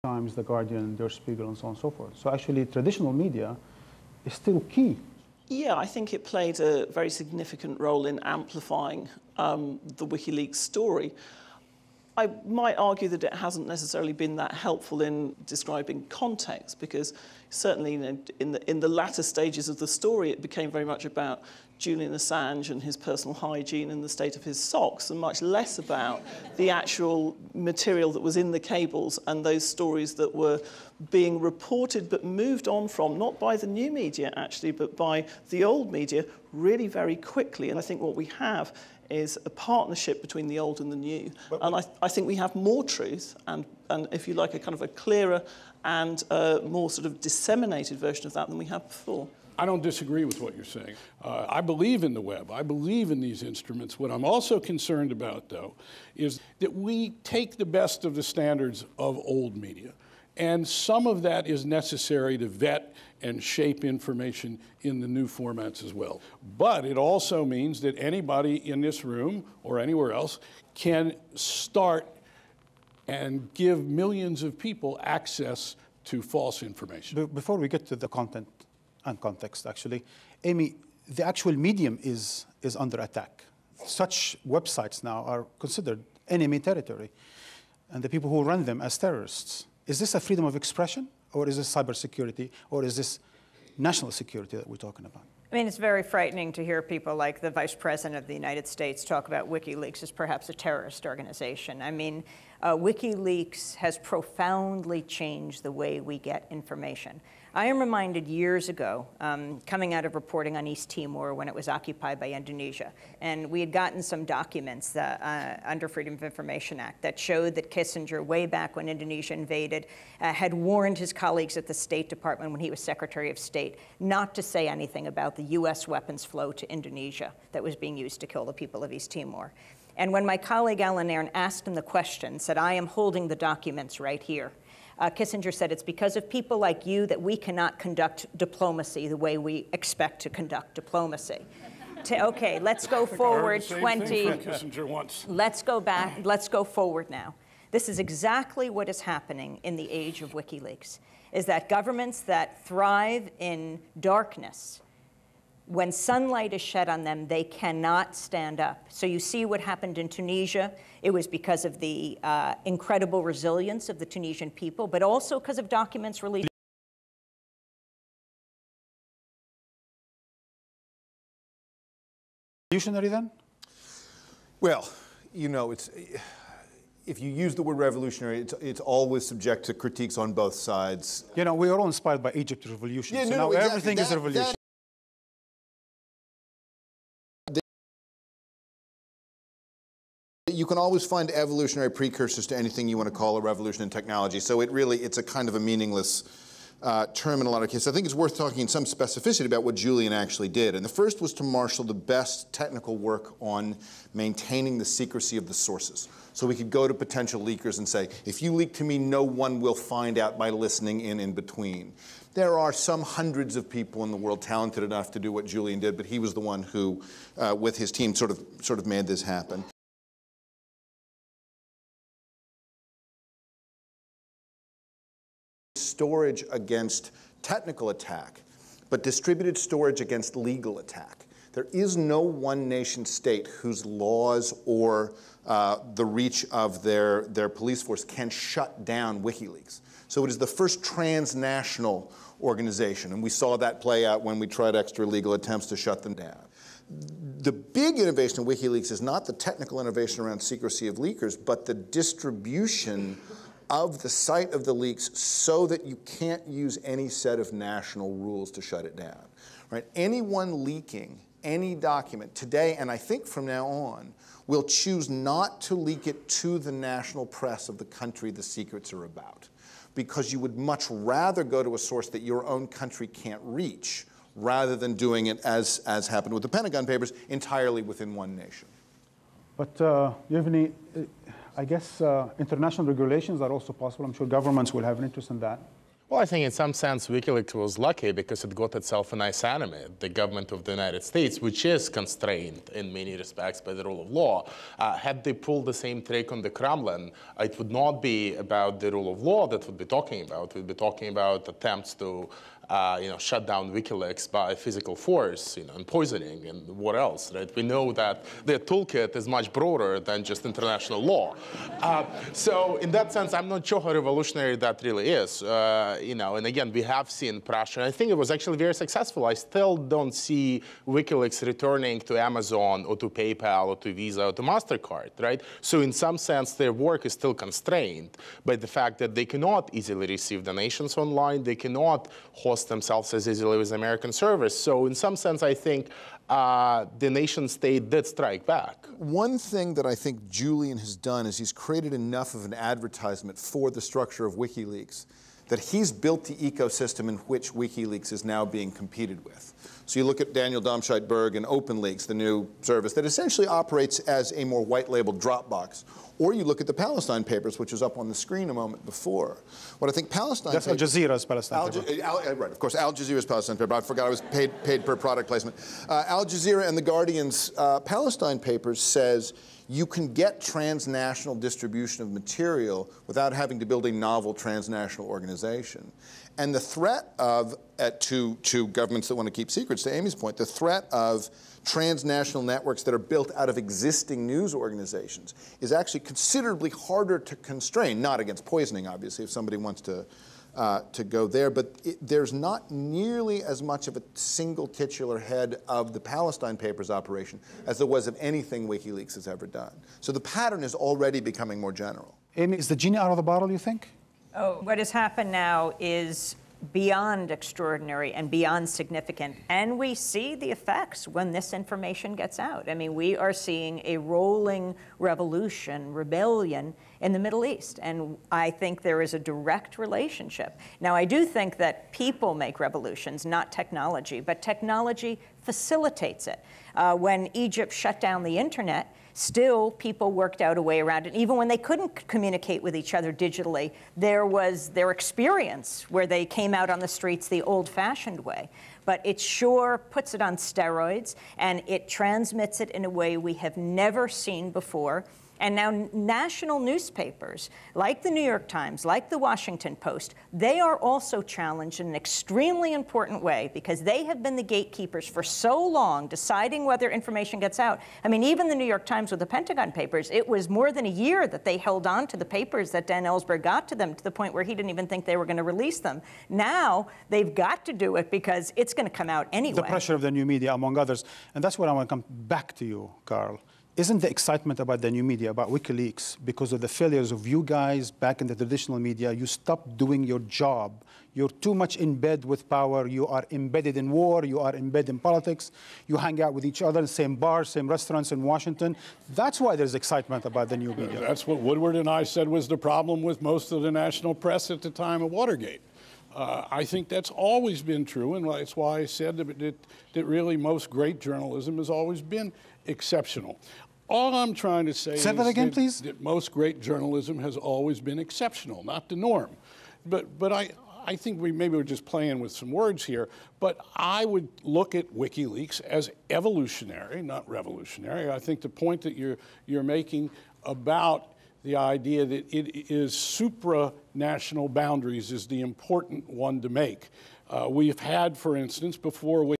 Times, The Guardian, Der Spiegel, and so on and so forth. So actually, traditional media is still key. Yeah, I think it played a very significant role in amplifying the WikiLeaks story. I might argue that it hasn't necessarily been that helpful in describing context, because certainly, you know, in the latter stages of the story, it became very much about Julian Assange and his personal hygiene and the state of his socks, and much less about the actual material that was in the cables and those stories that were being reported but moved on from, not by the new media actually, but by the old media really very quickly. And I think what we have is a partnership between the old and the new. And I think we have more truth and, if you like, a kind of a clearer and more sort of disseminated version of that than we have before. I don't disagree with what you're saying. I believe in the web. I believe in these instruments. What I'm also concerned about, though, is that we take the best of the standards of old media. And some of that is necessary to vet and shape information in the new formats as well. But it also means that anybody in this room or anywhere else can start and give millions of people access to false information. Before we get to the content and context, actually, Amy, the actual medium is under attack. Such websites now are considered enemy territory, and the people who run them as terrorists. Is this a freedom of expression, or is this cybersecurity, or is this national security that we're talking about? I mean, it's very frightening to hear people like the Vice President of the United States talk about WikiLeaks as perhaps a terrorist organization. I mean, WikiLeaks has profoundly changed the way we get information. I am reminded years ago, coming out of reporting on East Timor when it was occupied by Indonesia, and we had gotten some documents under Freedom of Information Act that showed that Kissinger, way back when Indonesia invaded, had warned his colleagues at the State Department when he was Secretary of State not to say anything about the US weapons flow to Indonesia that was being used to kill the people of East Timor. And when my colleague Alan Nairn asked him the question, said, I am holding the documents right here, Kissinger said, it's because of people like you that we cannot conduct diplomacy the way we expect to conduct diplomacy. Okay, let's go forward 20. Let's go back, let's go forward now. This is exactly what is happening in the age of WikiLeaks, is that governments that thrive in darkness, when sunlight is shed on them, they cannot stand up. So you see what happened in Tunisia. It was because of the incredible resilience of the Tunisian people, but also because of documents released. Revolutionary then? Well, you know, if you use the word revolutionary, it's always subject to critiques on both sides. You know, we are all inspired by Egypt's revolution. Yeah, so no, now exactly. Everything is a revolution. You can always find evolutionary precursors to anything you want to call a revolution in technology. So it's a kind of a meaningless term in a lot of cases. I think it's worth talking in some specificity about what Julian actually did. And the first was to marshal the best technical work on maintaining the secrecy of the sources. So we could go to potential leakers and say, if you leak to me, no one will find out by listening in between. There are some hundreds of people in the world talented enough to do what Julian did, but he was the one who, with his team, sort of made this happen. Storage against technical attack, but distributed storage against legal attack. There is no one nation state whose laws or the reach of their police force can shut down WikiLeaks. So it is the first transnational organization, and we saw that play out when we tried extra legal attempts to shut them down. The big innovation in WikiLeaks is not the technical innovation around secrecy of leakers, but the distribution of the site of the leaks so that you can't use any set of national rules to shut it down. Right? Anyone leaking any document today, and I think from now on, will choose not to leak it to the national press of the country the secrets are about, because you would much rather go to a source that your own country can't reach, rather than doing it, as happened with the Pentagon Papers, entirely within one nation. But you have any, I guess international regulations are also possible. I'm sure governments will have an interest in that. Well, I think in some sense WikiLeaks was lucky because it got itself a nice enemy, the government of the United States, which is constrained in many respects by the rule of law. Had they pulled the same trick on the Kremlin, it would not be about the rule of law that we'd be talking about. We'd be talking about attempts to shut down WikiLeaks by physical force, and poisoning and what else, right? We know that their toolkit is much broader than just international law. So in that sense, I'm not sure how revolutionary that really is. And again, we have seen pressure. I think it was actually very successful. I still don't see WikiLeaks returning to Amazon or to PayPal or to Visa or to MasterCard, right? So in some sense, their work is still constrained by the fact that they cannot easily receive donations online. They cannot host themselves as easily with American servers. So in some sense, I think the nation state did strike back. One thing that I think Julian has done is he's created enough of an advertisement for the structure of WikiLeaks that he's built the ecosystem in which WikiLeaks is now being competed with. So you look at Daniel Domscheit-Berg and OpenLeaks, the new service that essentially operates as a more white-labeled Dropbox. Or you look at the Palestine Papers, which was up on the screen a moment before. What I think Palestine That's AlJazeera's Palestine paper. Right, of course, AlJazeera's Palestine paper. I forgot I was paid per product placement. Al Jazeera and The Guardian's Palestine Papers says you can get transnational distribution of material without having to build a novel transnational organization. And the threat of, to governments that want to keep secrets, to Amy's point, the threat of transnational networks that are built out of existing news organizations is actually considerably harder to constrain, not against poisoning, obviously, if somebody wants to go there, but there's not nearly as much of a single titular head of the Palestine Papers operation as there was of anything WikiLeaks has ever done. So the pattern is already becoming more general. Amy, is the genie out of the bottle, you think? Oh, what has happened now is beyond extraordinary and beyond significant. And we see the effects when this information gets out. I mean, we are seeing a rolling revolution, rebellion in the Middle East. And I think there is a direct relationship. Now, I do think that people make revolutions, not technology, but technology facilitates it. When Egypt shut down the internet, still, people worked out a way around it. Even when they couldn't communicate with each other digitally, there was their experience where they came out on the streets the old-fashioned way. But it sure puts it on steroids, and it transmits it in a way we have never seen before. And now national newspapers, like the New York Times, like the Washington Post, they are also challenged in an extremely important way because they have been the gatekeepers for so long, deciding whether information gets out. I mean, even the New York Times with the Pentagon Papers, it was more than a year that they held on to the papers that Dan Ellsberg got to them, to the point where he didn't even think they were going to release them. Now they've got to do it because it's going to come out anyway. The pressure of the new media, among others. And that's where I want to come back to you, Carl. Isn't the excitement about the new media, about WikiLeaks, because of the failures of you guys back in the traditional media? You stopped doing your job. You're too much in bed with power. You are embedded in war. You are embedded in politics. You hang out with each other in the same bars, same restaurants in Washington. That's why there's excitement about the new media. That's what Woodward and I said was the problem with most of the national press at the time of Watergate. I think that's always been true, and that's why I said that really most great journalism has always been exceptional. All I'm trying to say is that most great journalism has always been exceptional, not the norm. But I think maybe we're just playing with some words here, but I would look at WikiLeaks as evolutionary, not revolutionary. I think the point that you're making about the idea that it is supranational boundaries is the important one to make. We've had, for instance, before